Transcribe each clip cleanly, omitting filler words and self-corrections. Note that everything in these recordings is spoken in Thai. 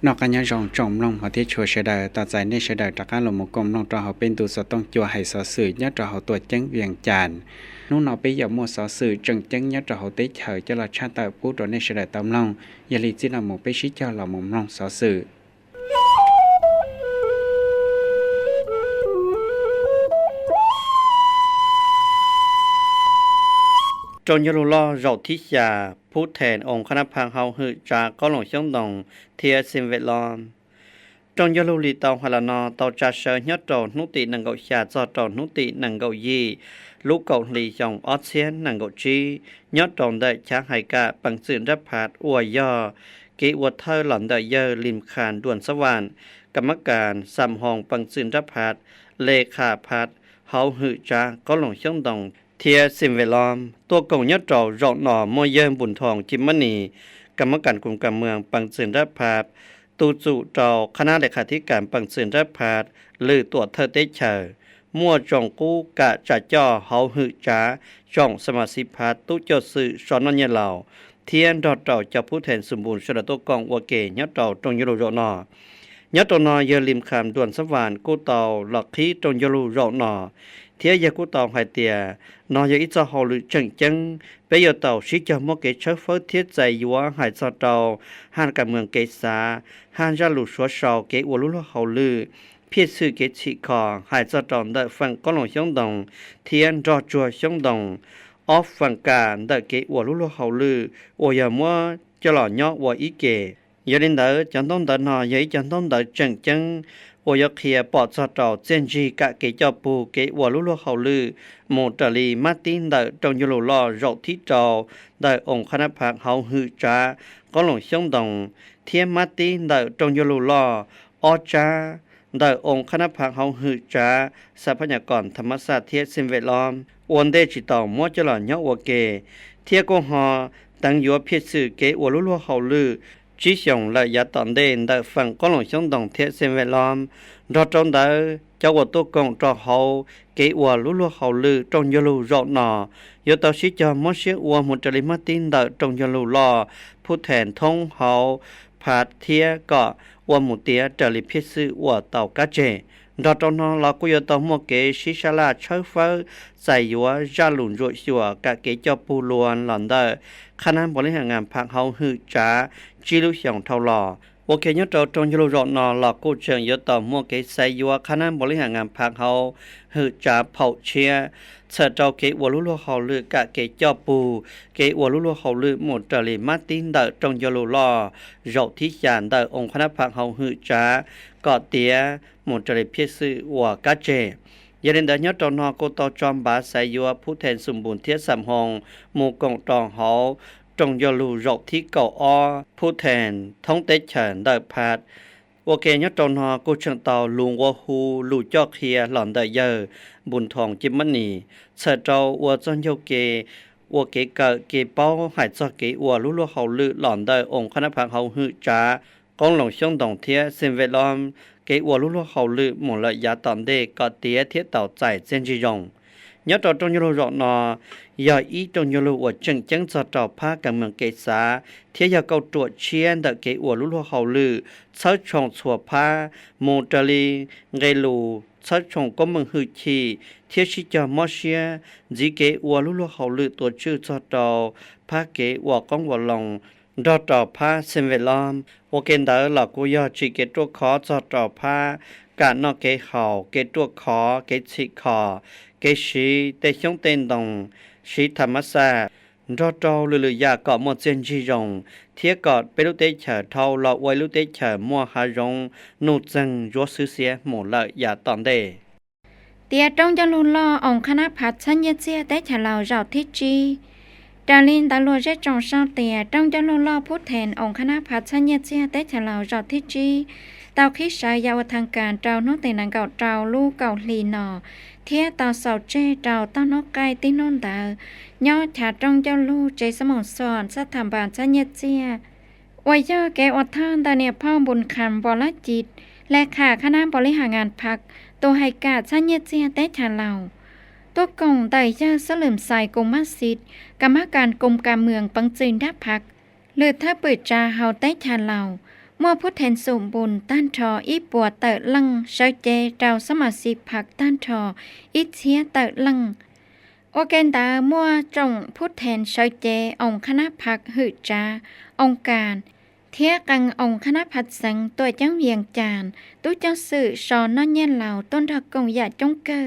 นอกกันยังรองจอมลงพอที่ชัวเฉดต่อใจในเฉดจากการลงมกลมลงตัวเขาเป็นตัวสต้องจัวให้สอสื่อยัดตัวเขาตัวจังเวียงจานนุ่งนอไปหยับหมดสอสื่อจังยัดตัวเขาติเฉยจะละชาติผู้ตัวในเฉดตำลงยาลีจิลาหมไปชี้เจ้าหล่อมลงสอสื่อจนยลุลอเราทิชาผู้แทนองค์คณะพังเฮาหือจากก็หลงช่องดงเทียสิมเวลอมจงยลุลีตองฮาลานอตอจัดเชยยอดโตนุตินังเกาชาจอโตนุตินังเกายีลูกเกาหลีจงออสเซียนนังเกาจียอดโตได้ช้างไหกะปังสื่นรับผาดอวยย่อกิวัดเธอหล่อนได้เยอริมคานด่วนสวรรค์กรรมการสัมหองปังสื่นรับผาดเลขาพัดเฮาหือจาก็หลงช่องดงเทียสิมเวลอมตัวกงยอดโตรอหน่อมวยเยิมบุญทองจิมมณีกรรมการกลุ่มการเมืองปังสื่นรับผาดตูจุเจ้าคณะเลขาธิการปังสืนรับพาดหรือตัวเธอเตเชอมั่วจงกู้กะจัดจ่อเฮาหือจ้าจงสมาชิกพาตุเจ้าสื่อสอนนยเหล่าเทียนดอดเจ้าจะผู้แทนสมบูรณ์ชนตัวกองวัวเกยยอดเจ้าตรงยรูโรนอยอดตัวนอเยลิมคำด่วนสวรรค์กู้เต่าหลักขี้ตรงยรูโรนอเทียยากู้เต่าไฮเตียนอยอิจาฮอลือจังไปยเต่าชิจามอเกชเฟอเทียใจยัวหายจอเต่าห่านกับเมืองเกษาห่านจะหลุดชัวชาวเกวัวลุลเฮาลือเพียซื่อเกชิคอหายจอเต่าได้ฟังก้อนหลงช่องดงเทียนรอจัวช่องดงออฟฟังการได้เกวัวลุลเฮาลือโอยามัวจะหล่อยอวัวอีเกยาลินเดอจันต้องเดินหน่อยจันต้องเดินจังโอยเคียปอดจอเต่าเจนจีกะเกจอปูเกวัวลุลเฮาลือโมตลีมาตินเดตรงยโลลอรอกที่จอได้องค์คณะพักเฮาหือจาก็หลงช่องดงเทียมมาตินเดตรงยโลลออจาได้องค์คณะพักเฮาหือจาทรัพยากรธรรมศาสตร์เทียสิ่งแวดล้อมวันเดจิตอมัวจะหล่อเนาะวัวเกเทียกงหอตั้งยัวเพียสื่อเกวัวลุลเฮาลือจีชงและยาตอนเดนได้ฟังก็หลงช่องดงเทียสิ่งแวดล้อมรอตรงเดเจ้าวัวตัวกงจอเฮาเกวัวลุลเฮาลือตรงยลูรอหนอยตาชิจอมอเชวัวมุจลิมาตินเดตรงยลูลอผู้แทนทงเฮาผาดเทียก็วัวมุเตียจลิพิสือวัวเต่ากะเจดอตนอลากุยตอมอเกชิชาลาเชฟเฟอร์ใส่ยัวจาลุนรัวชัวกะเกจอปูลวนหลอนเดอคณะบริหารงานพักเฮาหือจ้าจิลุเสียงเท่าหล่อโอเคยอดเราตรงยูโรนอหลอกกู้เชิงยอดต่อมัวเกใส่ยัวคณะบริหารงานพักเฮาหือจ้าเผาเชียเสเจ้าเกวัวลุลเฮาลือกะเกจอปูเกวัวลุลเฮาลือหมดจลีมาตินเดตรงยูโรลอเราที่จานเดองค์คณะพักเฮาหือจ้ากอเตียหมดจลีเพียซื้อวัวกะเจยาเรนเดยอดตอนอโกตอจอมบาใส่ยัวผู้แทนสมบูรณ์เทียสัมหงหมู่กงตองเฮาจงยลูรกที่เก่าอ้อผู้แทนท้องเตเฉินได้พาดโอเคยอดตอนอกูเชิงเตาลุงวัวฮูลูจอกเฮียหล่อนได้เยอบุญทองจิมมันนีเสดเจ้าวัวจนโยเกวัวเกเกเกเป้าหายจอเกวัวลุลเฮาลือหล่อนได้องค์คณะพังเฮาหือจ้ากองหลงช่องดงเทียสิ่งแวดล้อมเกวัวลุลเฮาลือหมดละยาตอนเดก็เตียเทียเต่าใจเจนจียงยอดตรงยูโรรอนอยาอีตรงยูโรว่าจังจะต่อพากันเมืองเกษาเทียยาเกาตัวเชียนแต่เกวัวลุลเฮาลือเชิดชงสัวพาโมตลีเกลูเชิดชงก็เมืองฮือชีเทียชิจามอเชียจีเกวัวลุลเฮาลือตัวชื่อจะต่อพาเกวัวกองวัวลงดอต่อพาเซมเวลอมโอเกนเดอร์หลักกุยอจิเกตัวขอจะต่อพาการนอกเกเฮาเกตัวขอเกชิคอเกชีเตช่องเต็นดงชีธรรมศาสตร์รอดลือยากอดหมดเจนจีรงเทียกอดเปรุเตเฉเท่าหลอกไวลุเตเฉมัวหารงนูจังยัวซื้อเสียหมดละอย่าตอนเดเตียตรงจะลุนลอองคณะพัดชันเยเจียแต่ฉลาวเราที่จีดาลินตาลัวเจจงเศร้าเตียตรงจะลุนลอผู้แทนองคณะพัดชันเยเจียแต่ฉลาวเราที่จีเตาคิดใช้ยาวทางการเตาโนเตนังเก่าเตาลูกเก่าลีนอเทียเตาเสาเจเตาตั้งนกไก่ตีนนเตายอดฉาตรงเจ้าลูกเจสมองสอนสถาบันชันเยเจียไว้เยอะแกอดท่านตาเนี่ยพ่อบุญคำบลจิตและขาคณะบริหารงานพักตัวไฮกาชันเยเจียแต่ฉลาวตัวกงไตเจ้าสลืมใส่กงมัสยิดกรรมการกรมการเมืองปังจีนดับพักหรือถ้าเปิดจาเฮาแต่ฉลาว มั่วพุทธแทนสมบุญต้านทออีปัวเตอลังเสเจเจ้าสมาชิกพักต้านทออีเชียเตอลังโอเกนตามั่วจงพุทธแทนเสเจองคณะพักหืจาองการเทียกังองคณะพัดสังตัวจังเวียงจานตู้เจ้าสื่อสอนนอนเย็นเหล่าต้นทกงอย่าจงเกอ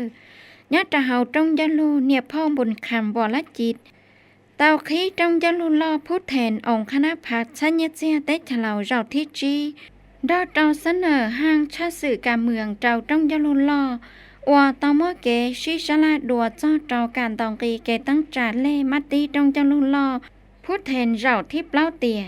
ญาติเฮาจงยะลูเนียพ่อบุญคำวรจิตเตาขี้จงยะลูลอพุทธแทนองคณะพักชัญญเจียเตฉลาวเราที่จีดอเจ้าเสนอห้างชาสื่อการเมืองเจ้าจงยะลูลอว่าตอมอเกชิชลาดัวเจ้าเจ้าการตองกีเกตั้งจาเล่มัตตีจงยะลูลอพุทธแทนเราที่เปล่าเตีย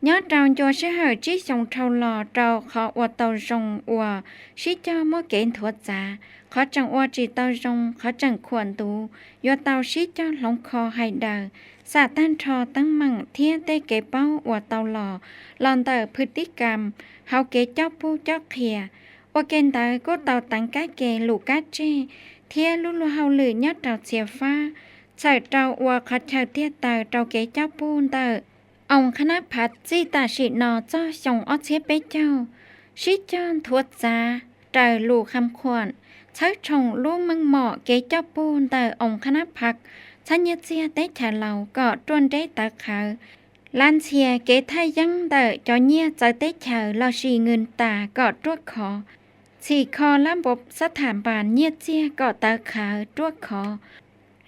nhớ trao cho sẽ hở chỉ dòng trâu lò trâu khó qua tàu rồng qua chỉ cho mỗi kiện thuật giả khó chẳng qua chỉ tàu rồng khó chẳng khoản tù do tàu chỉ cho lòng kho hay đờ xả tan trò tăng mặn thiên tê kế bao qua tàu lò lòn tờ phư tích cam hậu kế cho pu cho khìa qua kênh tờ có tàu tăng cá kê lũ cá chê thiên lũ lũ hậu lử nhớ trao xìa pha chạy trâu qua khó chờ thiên tờ trâu kế cho pu tờ ôngคณะพัดจีตาชินอเจ้าส่งอเชียไปเจ้าชิจอนทวดจาเตอลูคำขวัญใช้ชงลูกมังเหมาะเกเจ้าปูนเตอองคณะพักชัญญเจียเตฉาเหล่าก็จวนได้ตาขาวลันเชียเกไทยยังเตอจอเนียเจอเตเฉาเราชีเงินตาก็ตรวจขอสี่คอล้ำบบสถานบาลเนียเจียก็ตาขาวตรวจขอ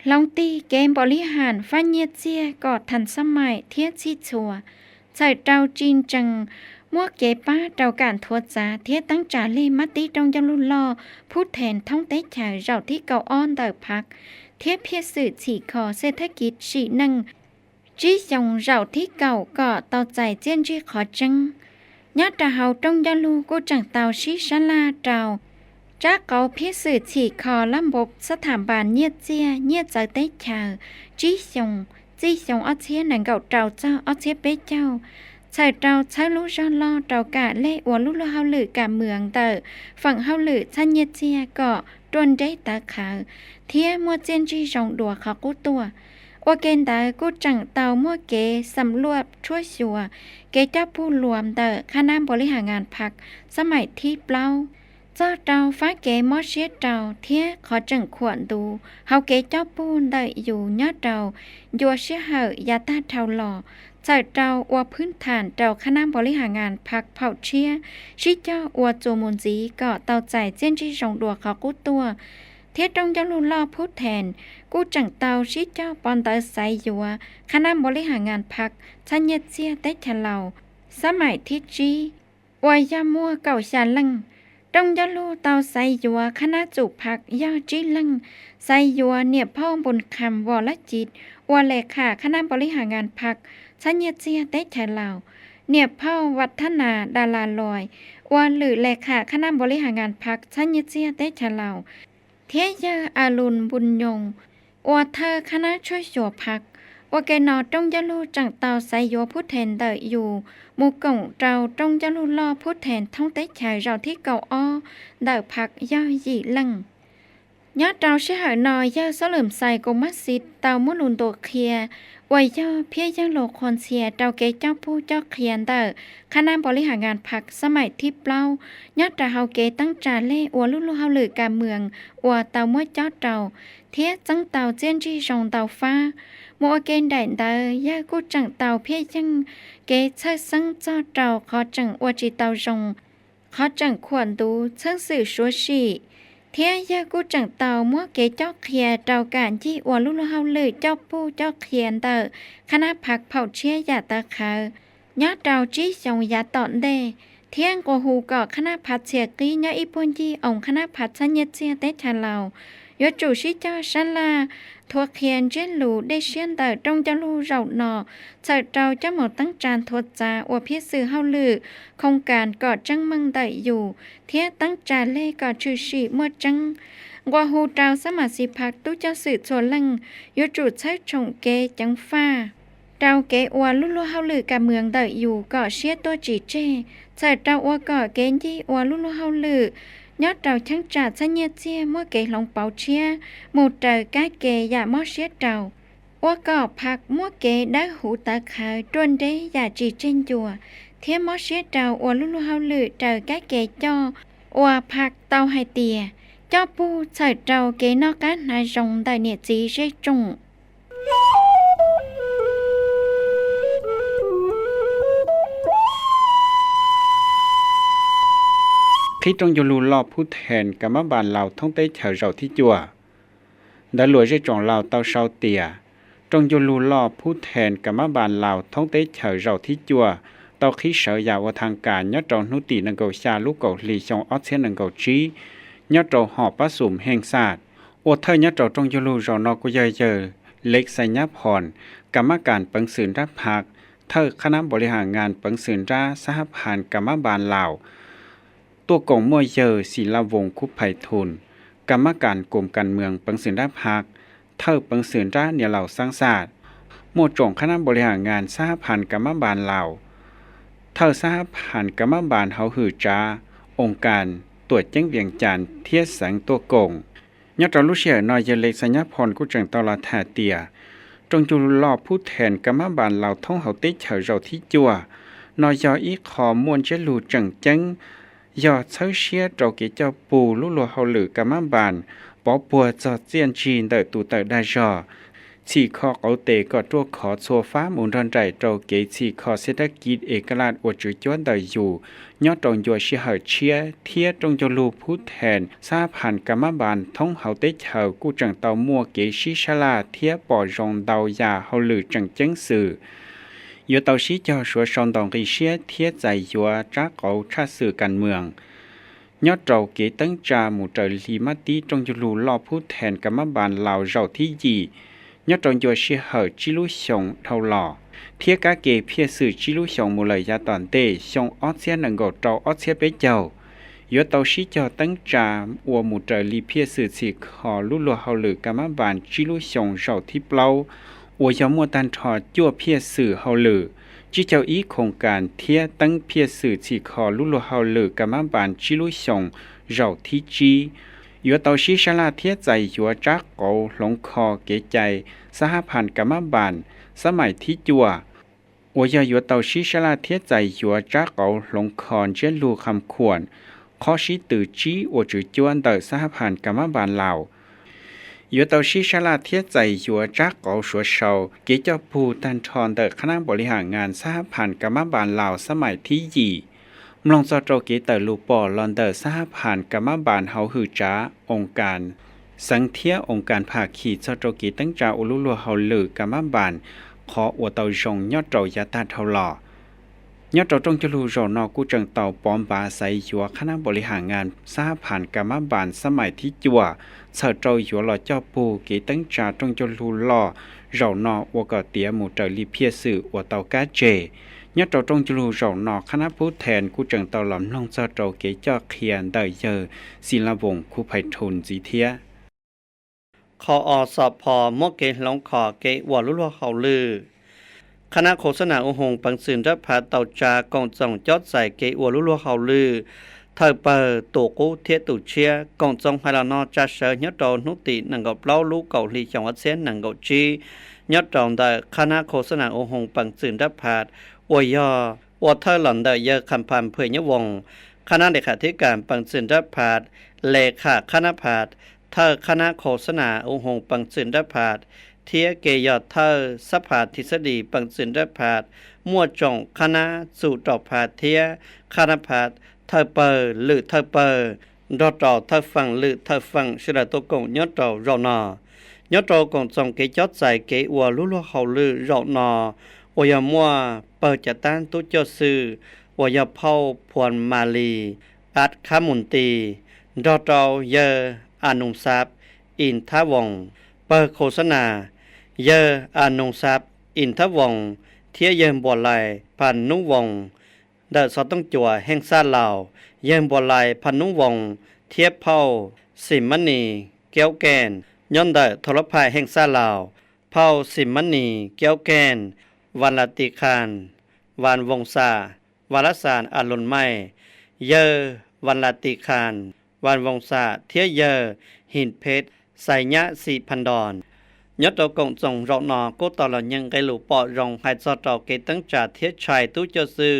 ลองตีเกมบริหารฟันเยเจียกอดทันสมัยเทียชีชัวใส่เจ้าจีนจังมั่วเก๋ป้าเจ้าการทวดจาเทียตั้งจ่าเล่มัตติจงยังลุลอพูดแทนท่องเตฉายเราที่เก่าอ้อนเติบพักเทียเพียสื่อฉีคอเศรษฐกิจฉีนังจียงเราที่เก่าก็เตาใจเจียนจีขอจังญาติเฮาจงยังลูกูจังเตาชิชลาเจ้าจากเกาพิสื่อฉีคอลำบบสถาบันเนียเจียเนียเจอเตชาจีสงเอาเชียหนังเก่าเจ้าเจ้าเอาเชียเป้เจ้าใส่เจ้าใช้ลูกจอนลอเจ้ากะเล่อวลูกเฮาหลือกะเมืองเตอฝั่งเฮาหลือชันเนียเจียก็ตวนได้ตาขาวเทียมัวเจนจีจงดัวเขากู้ตัวว่าเกณฑ์ตากู้จังเตามัวเกสำรวจช่วยชัวเกเจ้าผู้รวมเตอคณะบริหารงานพักสมัยที่เปล่าเจ้าเจ้าฟ้าเก๋มอเชียเจ้าเทียขอจังขวนดูเฮาเก๋เจ้าปูนได้อยู่ยอดเจ้ายัวเชียเหยาตาเท่าหล่อใส่เจ้าอวพื้นฐานเจ้าคณะบริหารงานพักเผาเชียชิเจ้าอวโจมุนจีก็เตาใจเจียนจีสงดัวเขากู้ตัวเทียตรงจะลุลอพูดแทนกู้จังเตาชิเจ้าปอนเตอใส่ยัวคณะบริหารงานพักชันเยเจียเตฉลาวสมัยที่จีวายามัวเก่าชาลังตรงยะลูเตาไซยัวคณะจุพักยาจีลังไซยัวเนี่ยพ่อบนคำวรจิตวเลขาคณะบริหารงานพักชัญญเจียเตฉลาวเนี่ยพ่อวัฒนาดาราลอยว่าหรือเลขาคณะบริหารงานพักชัญญเจียเตฉลาวเทียยาอารุณบุญยงว่าเธอคณะช่วยชัวพักว่าแกนอตรงยะลูจังเตาไซยัวพุทธแทนเตออยู่มูกงเราตรงจะลุลอพูดแทนท่องเตชายเราที่เก่าอ้อเดาพักย่อยยีลังยอดเราเชื่อหน่อยย่อสลืมใส่กมัสซิดเตามุลุนตัวเคลียไว้ย่อเพียยังโลคอนเซียเตาเกเจ้าผู้เจ้าเคียนเตอคณะบริหารงานพักสมัยที่เปล่ายอดเราเฮาเกตั้งจาเล่อวลุลุเฮาหลือการเมืองอวเตาม้วยจอดเราเทียจังเตาเจียนจีจงเตาฟ้ามัวเกนได้เตอย่ากูจังเตาเพียยังเกใช้สังเจ้าเจ้าขอจังอวจิเตาจงขอจังขวนดูเชิงสื่อชัวชีเทียยากูจังเตามัวเกเจ้าเคียเตาการที่อวลุลุเฮาเลยเจ้าปูเจ้าเคียนเตอคณะผักเผาเชียยาตาขาวยอดเตาจีจงยาตอนเดเทียงกว่าหูก็คณะผัดเสียกี้ยาอีปุ่นจีองคณะผัดชัญญเจียเตชาลาวยอจูชิเจ้าชันลาทัวเคียนเจนหลูได้เชียนเตอตรงจะลูเราหนอใส่เราจะหมดตั้งจานทวดจาอวพิสื่อเฮาลือโครงการกอดจังมังได้อยู่เทียตั้งจานเล่กอดชื่อชีเมื่อจังกว่าหูเราสมาชิพักตู้เจ้าสื่อโซลังยจูใช้ชงเกจังฟ้าเราเกอวลุลุเฮาลือกับเมืองได้อยู่ก็เชียตัวจีเจใส่เราอวก็เกนยี่อวลุลุเฮาลือยอดเราทั้งจ่าชัญญเจียเมื่อเกลงเป่าเชียหมู่เตอก้าเกอย่ามอเชียเราว่าก็พักมั่วเกได้หูตาขาวจนได้อย่าจีเจนจัว thiên mó xế trầu ua lu lu hao lự trời cái kề cho ua phạc tàu hai tìa cho pu sợi trầu kế nó cá nai rồng tại nhiệt gì dây trùng khi trong du lù lò phút hẹn cả má bàn lào thông tế chờ rầu thi chùa đã lùi dây tròn lào tàu sau tìa trong du lù lò phút hẹn cả má bàn lào thông tế chờ rầu thi chùa tàu khí sở giàu ở thang cả nhớ tròn nút tỉ nâng cầu xa lúc cầu lì trong ót xế nâng cầu trí nhớ tròn họ bá sùm hèn sạt ô thơ nhớ tròn trong du lù rầu nó có giờเล็ก ใส่ ยับ ผ่อน กรรมการ ปัง สืน รับ ผัก เธอ คณะ บริหาร งาน ปัง สืน รา สหพันธ์ กรรมบาล ลาว ตัว กง มวย เยอ ศิลาวงศ์ คุปไผ่ทุน กรรมการ กรม การ เมือง ปัง สืน รับ ผัก เธอ ปัง สืน รา เนี่ย เหล่า สร้าง ศาสตร์หมวดจง คณะ บริหาร งาน สหพันธ์ กรรมบาล ลาว เธอ สหพันธ์ กรรมบาล เฮา หือ จ้า องค์การ ตรวจ แจ้ง เวียงจันทร์ เทียแสง ตัว กงยอดรู้เสียน้อยเยเล็ก สัญญาพร กุจัง ตลาด แท้ เตียจงจุลลอผู้แทนกรรมบาลเหล่าท่องเฮาติเฉยเราที่จัวนอยออีขอมวนเจลูจังจังยอเชเชียเราเกเจ้าปูลุลัวเฮาหรือกรรมบาลปอปัวจอเจียนจีนเตตูเตได้จอชีคอเอาเตก็ตัวขอโซฟ้าหมุนรันใจเราเกชีคอเศรษฐกิจเอกราชอวดจุจวนเตอยู่ยอดตรงยัวเชียเหเชียเทียตรงจุลูผู้แทนสาพันกรรมบาลท่องเฮาติเฉยกูจังเตามัวเกชิชลาเทียปอรงเตายาเฮาหรือจังจังสื่ออยู่เตาชี้จอชัวชอนตองกีเชียเทียใจยัวจักเอาชาสื่อการเมืองยอดเราเกตั้งจาหมู่เจลีมาตีจงจุลูรอผู้แทนกรรมบาลเหล่าเราที่ยียอดจงยัวเชียเหจิลุชงเท่าหล่อเทียกาเกเพียสื่อจิลุชงมูเลยยาตอนเตชงออเซียนังกเจ้าออเซียเปเจ้ายอดเตาชี้จอตั้งจาอัวหมู่เจลีเพียสื่อสิขอลุลัวเฮาหรือกรรมบาลจิลุชงเราที่เปล่าอัวยามัวตันทอจั่วเพียสื่อเฮาหรือจิเจ้าอีโครงการเทียตั้งเพียสื่อสิขอลุลัวเฮาหรือกรรมบาลจิลุชงเราที่จียัวเตาชีชลาเทียใจยัวจักโกหลงคอเกใจสหพันธ์กรรมบาลสมัยที่จัวอวยยัวเตาชีชลาเทียใจยัวจักโกหลงคอนเจลูคำขวนข้อชีตือจีอวจือจวนเตอสหพันธ์กรรมบาลลาวยัวเตาชีชลาเทียใจยัวจักโกชัวเชาเกเจ้าผู้ตันทอนเตอคณะบริหารงานสหพันธ์กรรมบาลลาวสมัยที่ยี่มลองจอโจเกเตอร์ลูปอลอนเดอร์สหพันธ์กรรมบาลเฮาหือจ้าองค์การสังเทียองค์การภาคีจอโจเกตั้งจาอุลุลัวเฮาหรือกรรมบาลขออวดเตาจงยอดเจ้ายาตาเท่าหล่อยอดเจ้าจงจลูโรนอกูจังเตาปอมบาใสยัวคณะบริหารงานสหพันธ์กรรมบาลสมัยที่จัวเสเจ้ายัวหล่อเจ้าปูเกตั้งจาจงจลูหล่อเรานออวกเตียหมู่เจลีเพียสื่ออวดเตากาเจยอดเจ้าจงจลูโรนอคณะผู้แทนกูจังเตาหลอมลงเจ้าเจ้าเกเจ้าเคียนเตยเยอศิลาวงศ์คุไพทุนจีเทียคอสอบพอมกเกหลงขอเกวอลุลัวเฮาลือคณะโฆษณาอุหงปังสืนรับผาเต่าจากองจงจอดใส่เกอวลุลัวเฮาลือเธอเปิดตัวกูเทียตุเชียกองจงไฮลานอจะเสยยอดโดนุตินังกับเล่าลูกเกาหลีจังหวัดเซนนังกับจียอดจงได้คณะโฆษณาอุหงปังสืนรับผาอวยอวอเธอหลันได้เยอะคำพันเผยยวงคณะเลขาธิการปังสืนรับผาเลขาคณะผาเธอคณะโฆษณาอุหงปังสืนรับผาเทียเกยอดเธอสภาทฤษฎีปังสืนรับผามั่วจงคณะสู่ต่อผาเทียคณะผาเธอเปิดหรือเธอเปิดรอต่อเธอฟังหรือเธอฟังสุดตัวกงยอดต่อรอนอยอดต่อกงจงเกจอดใส่เกอวลุลัวเฮาลือรอนอวยามัวเปิดจัดตั้งตุเจ้าซื่อวยาเผาพวนมาลีอัดขามุนตีดอตอเยออานุทรัพย์อินทวงเปิดโฆษณาเยออานุทรัพย์อินทวงเทียเยิมบัวไหลพันนุวงเดอสอต้องจัวแห่งซาลาวเยิมบัวไหลพันนุวงเทียบเผาสิมณีแก้วแกนย้อนเดอทรพายแห่งซาลาวเผาสิมณีแก้วแกนวันลติคานวันวงศาวารสารอรุณไม่เยอวันลติคานวันวงศาเทียเยอหินเพชรไสยะ4,000 ดอนยอดตัวกงจงรอนอกูตอลยังไกลูปอรองไฮซอตอเกตั้งจ่าเทียชัยตู้เจ้าซื่อ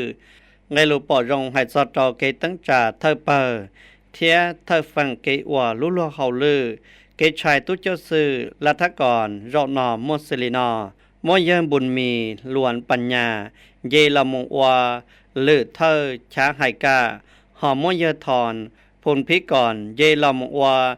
ngay lũ bỏ rong hay cho trò cái tấn trà thơ bờ thế thơ phẳng cái ủa lũ lúa hậu lư cái trai tú cho sư là thác còn rọ nọ mô sư lì nọ mô dân bùn mì luậnปัญญา dê là một ủa lự thơ chá hải ca họ mô dân thòn phùn phí còn dê là một ủa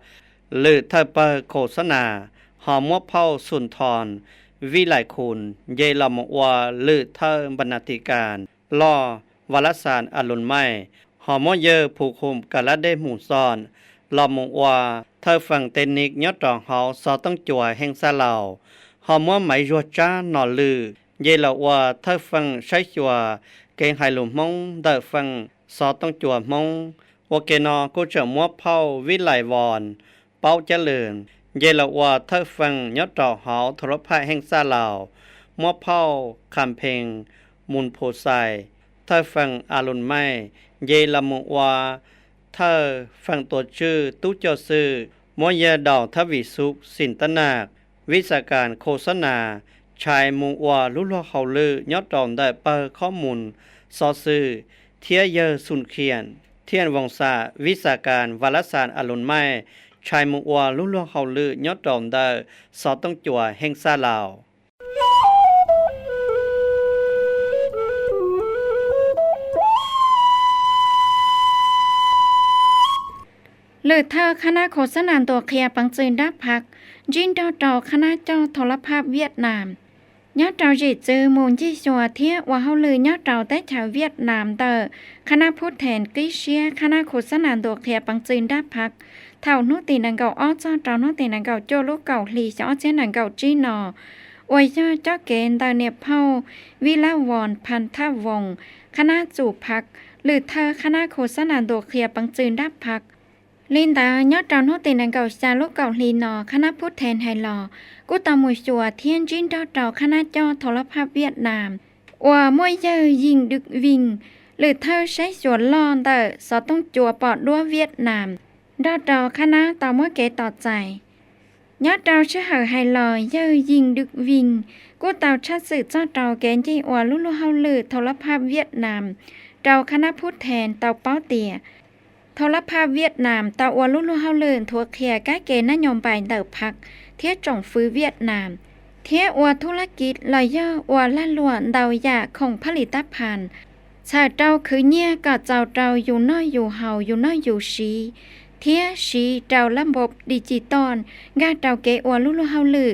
lự thơ bờ khổ sá nà họ mô phao sùn thòn vi lại khùn dê là một ủa lự thơ bần nà thị càn lo và lá sàn à lùn mai họ mô dơ phụ khùm cả lá đê mù son lò mù hòa thơ phần tên nick nhớ tròn họ so tông chùa hèn xa lào họ mô máy ruột cha nọ lư dê là hòa thơ phần say chùa kênh hai lùm mông đợi phần so tông chùa mông hòa kê nọ cô trở mô phao vi lại vòn bao chá lường dê là hòa thơ phần nhớ tròn họ thổ lấp hai hèn xa lào mô phao khám phèn mùn phô xài thơ phần à lùn mai dê là một hòa thơ phần tổ chư tú cho sư mỗi giờ đầu thơ vị sụp xin tân nạcวิชาการโฆษณาชายมุงว่าลุลเขาลือยอดรองได้เปิดข้อมูลซอซื้อเทียเยอสุนเขียนเทียนวงศาวิชาการวารสารอรุณไม้ชายมุงว่าลุลเขาลือยอดรองได้สอต้องจั่วแห่งซาลาวหรือเธอคณะโฆษณาตัวเคลียปังจืนดับพักจินดอจอคณะเจ้าโทรภาพเวียดนามยอดเราจีเจอมูลที่ชัวเทียว่าเขาลือยอดเราแต่ชาวเวียดนามเตอคณะพูดแทนกิเชียคณะโฆษณาตัวเคลียปังจืนดับพักเท่านุตีนังเก่าอ้อเจ้าเรานุตีนังเก่าโจลูกเก่าหลีเจ้าเจ้านังเก่าจีนออวยเจ้าเจ้าเกณฑ์ตาเนียเผาวิลาวอนพันธวงศ์คณะจูพักหรือเธอคณะโฆษณาตัวเคลียปังจืนดับพักลินตายอดเราโนตินังเก่าจาลูกเก่าลีนอคณะพูดแทนไฮลอกูตามวยชัวเทียนจินดอเราคณะจอโทรภาพเวียดนามว่ามวยเยอยิงดึกวิงหรือเธอใช้สวนลอนแต่สอต้องจัวปอดดัวเวียดนามดอเราคณะต่อมวยเกต่อใจยอดเราเชื่อเหอไฮลอเยอยิงดึกวิงกูเตาชัดสื่อเจ้าเราแกนจีว่าลุลุเฮาลือโทรภาพเวียดนามเราคณะพูดแทนเตาเป้าเตียโทรภาพเวียดนามตาอวลุลุเฮาเลินทัวเคลียก้าเกนโยมไปเติบพักเทียจ่องฟื้นเวียดนามเทียอวธุรกิจลอยย่ออวละล้วนดาวยาของผลิตภัณฑ์ชาเจ้าคือเนี่ยก็เจ้าเราอยู่น้อยอยู่เฮาอยู่น้อยอยู่ชีเทียชีเจ้าระบบดิจิตอลกาเจ้าเกอวลุลุเฮาลือ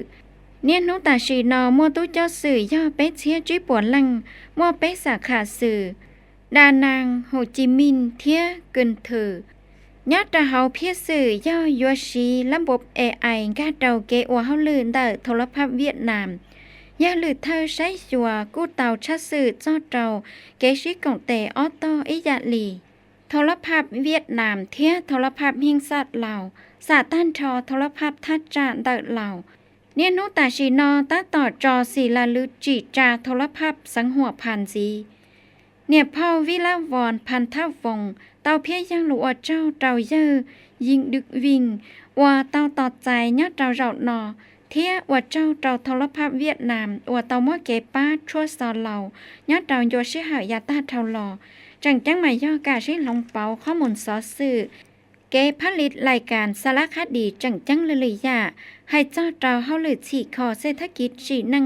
เนี่ยนุตาชีนอมัวตู้เจ้าสื่อย่อเป๊ะเชียจีปวนลังมัวเป๊ะสาขาสื่อดานางโฮจิมินห์เทียเกินเถอยอดเฮาเพียสื่อย่อยัวชีระบบ AI กาเจ้าเกอวเฮาลืนเตอโทรภาพเวียดนามยาลือเธอใช้ชัวกู้เตาชัดสื่อจ้อเจ้าเกชิกงเตออโตอิยาลีโทรภาพเวียดนามเทียโทรภาพหิงสัตว์เหล่าสาต้านทอโทรภาพทัดจานเตอเหล่าเนี่ยนุตาชีนอตาต่อจอสีลาลือจีจาโทรภาพสังหัวผ่านสีเนี่ยพ่อวิลาวอนพันธวงศ์เตาเพียยังหลัวเจ้าเจ้าเยอยิงดึกวิงว่าเตาต่อใจยอดเจ้าเราหนอเทียว่าเจ้าโทรภาพเวียดนามว่าเตามัวเกป้าชั่วซอเหล่ายอดเจ้าโยชิหายาตาเท่าหล่อจังจังหมายย่อกาชิลงเปาข้อมูลซอสื่อเกผลิตรายการสารคดีจังจังเลยยาให้เจ้าเฮาเลยฉีคอเศรษฐกิจฉีนั่ง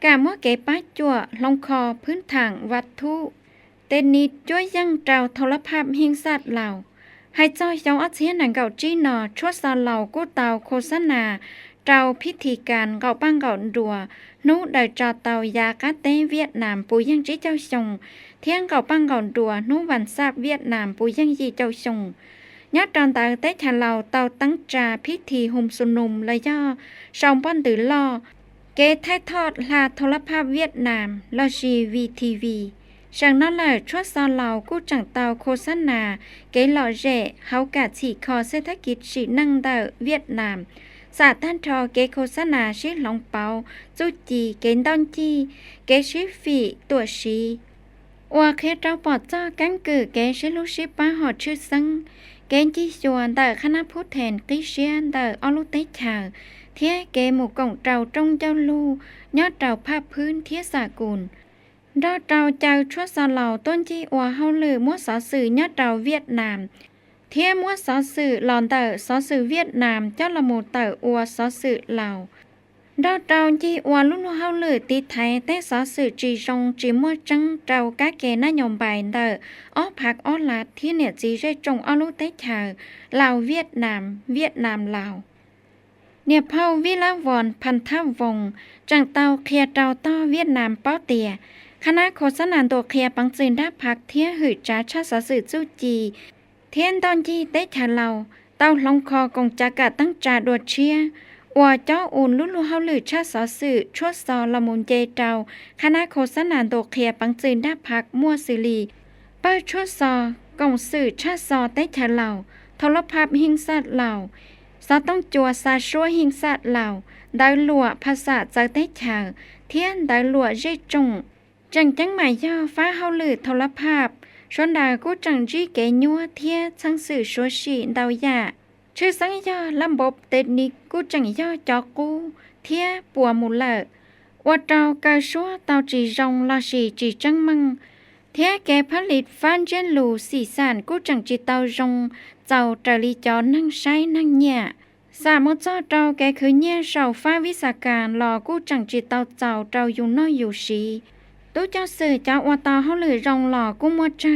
กามัวเกป้าจั่วลงคอพื้นทางวัตถุเต้นนิดช่วยยังเจ้าโทรภาพหิงสัตว์เหล่าให้เจ้าเจ้าอาเซียนหนังเก่าจีนอชั่วซาเหล่ากู้เตาโฆษณาเจ้าพิธีการเก่าปังเก่าดัวนู้ได้จอเตายากาเต้เวียดนามปุยยังจีเจ้าชงเที่ยงเก่าปังเก่าดัวนู้วันทราบเวียดนามปุยยังจีเจ้าชงยอดตอนตาเต้ชาเหล่าเตาตั้งจาพิธีหุมสุนุมเลยย่อชองป้อนตือล่อเกไทยทอดลาโทรภาพเวียดนามลอชีวีทีวีฉันนั่นแหละชั่วซอนเหล่ากู้จังเตาโฆษณาเกหล่อเร่เฮากาฉีคอเศรษฐกิจฉีนั่งเตอเวียดนามสาต้านทอเกโฆษณาชิหลงเปาจูจีเกนดอนจีเกชิฟีตัวชีว่าเคเจ้าปอดจ้ากังกือเกชิลุชิป้าหอดชื่อซังเกนจีชวนเตอคณะพูดแทนกิเชียนเตออลุเตชาเทียเกหมู่กงเจ้าจงเจ้าลูยอดเจ้าภาพพื้นเทียสากุล đó trao chào chúa sa lầu tôn chi ua hao lử mua xó sử nhất trào Việt Nam thiên mua xó sử lòn tờ xó sử Việt Nam cho là một tờ ua xó sử lào đó trao chi ua lúc hao lử tí thái té xó sử chỉ rong chỉ mua trăng trao các kẻ na nhom bài tờ ó phạc ó lạt thiên nè chỉ rê trồng ó lúc tế chờ lào Việt Nam lào nè phao vi la vònพันธะวงศ์จังเตาเคลียเตาต้อเวียดนามเป้าเตียคณะโฆษณาตัวเคลียปังจีนได้พักเทียหืดจ้าชาสสื่อจู้จีเทียนตอนจีเตชาเราเต้าลงคอกงจากะตั้งจ่าดวดเชียว่าเจ้าอุ่นลุลุเฮาหรือชาสสื่อชวดซอละมุนเจเจ้าคณะโฆษณาตัวเคลียปังจีนได้พักมั่วสิลีเป้าชวดซอกงสื่อชาซอเตชาเราโทรภาพหิงสัตว์เราซาต้องจัวซาชัวหิงสัตว์เราได้หลัวภาษาจากเตชาเทียนได้หลัวเจจงจังจังหมายย่อฟ้าเฮาหรือโทรภาพชนดากูจังจีเกญัวเทียสังสื่อชัวชีดาวยาชื่อสังย่อลำบบเตนิกูจังย่อจอกูเทียปัวมูเลว่าเจ้ากาชัวเตาจีจงลาชีจีจังมังเทียแกผลิตฟันเจนลูสีสานกูจังจีเตาจงเจ้าจรีจอนั่งใช้นั่งเนี่ยสามจ้าเจ้าแกคือเนี่ยเสาฟ้าวิสาการรอกูจังจีเตาเจ้าเจ้าอยู่น้อยอยู่ชีตู้เจ้าสื่อเจ้าว่าตาเขาหรือรองหล่อกูมัวเจ้า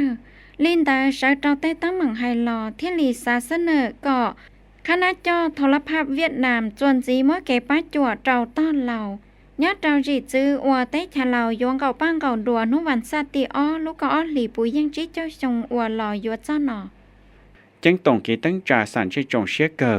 ลินตาใช้เจ้าเต้ตั้งหมังไฮหล่อที่ลีซาเสนอก็คณะจอโทรภาพเวียดนามจวนจีเมื่อแกป้าจั่วเจ้าต้อนเหล่ายอดเจ้าจีจื้ออัวเต้ชาเหล่ายงเก่าป้างเก่าดัวนุวันซาติอ้อลูกก็อ้อหลีปุยยังจีเจ้าชงอัวหล่อยัวเจ้าหนอจังตงกีตั้งจ่าสันที่จงเชียเกอ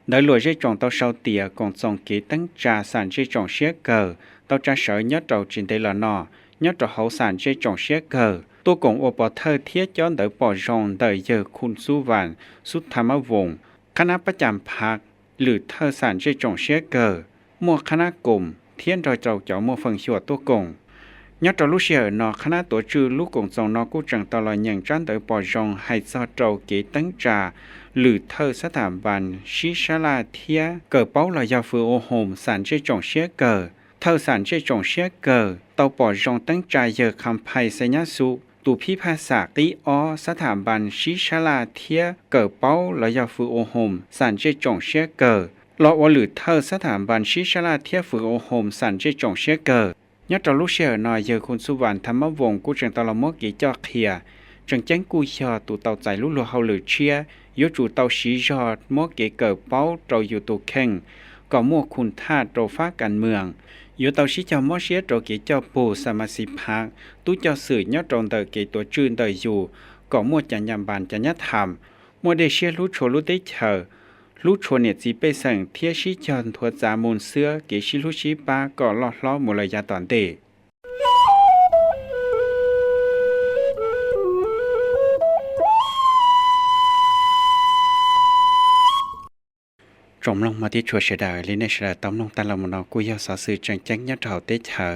ได้หลวงที่จงเต้าเสาเตียกงจงกีตั้งจ่าสันที่จงเชียเกอเต้าจ่าเสยยอดเจ้าจินเตลนอnhớ trò hậu sản chế trồng xe cờ tôi cũng ở bỏ thơ thiết cho đỡ bỏ rong đỡ giờ khun su vạn su tham ở vùng khả năng bắt chạm phạt lử thơ sản chế trồng xe cờ mua khả năng cùng thiên rồi trầu cháu mua phần sửa tôi cùng nhớ trò lúc xưa nó khả năng tổ chức lúc cùng dòng nó cũng chẳng tao là nhận trán đỡ bỏ rong hay do trầu kỹ tấn trà lử thơ sát thảm bàn xí xá la thiết cờ báo là do phương ô hồn sản chế trồng xe cờ thơ sản chế trồng xe cờ tàu bỏ rongตั้งใจเยอะคำไพเสยสุตูพี่ภาษาตีอสถาบันชิชลาเทียเกิดเป้าและยาฟูโอโฮมสันเจจงเชียเกิดรอว่าหรือเธอสถาบันชิชลาเทียฟูโอโฮมสันเจจงเชียเกิดยัดเราลูกเชียหน่อยเยอะคุณสุวรรณธรรมวงศ์กูจังตลอดมกี่จอเขียจังแจ้งกูเชียตูเตาใจลูกลัวเฮาหรือเชียยจูเตาชีจอดมกี่เกิดเป้าเราอยู่ตัวแข่งก็มั่วคุณท่าโตฟ้าการเมืองอยู่เตาชี้เจ้ามอเชียโตเกเจ้าปูสมาสิพักตู้เจ้าสื่อยอดตรงเตอเกตัวจืนเตยอยู่ก็มั่วจันยามบานจันยธรรมมั่วเดเชียรู้โชรู้ได้เธอรู้โชเนี่ยจีไปสั่งเทียชี้จอนทัวจามูลเสื้อเกชิรู้ชี้ปาก็ล้อล้อมูลยาตอนเตจมลงมาที่ชัวเฉดายลินเนชดาต้อมลงตาลมนอกุยาสอสื่อจังจังยัดเถาเตเธอ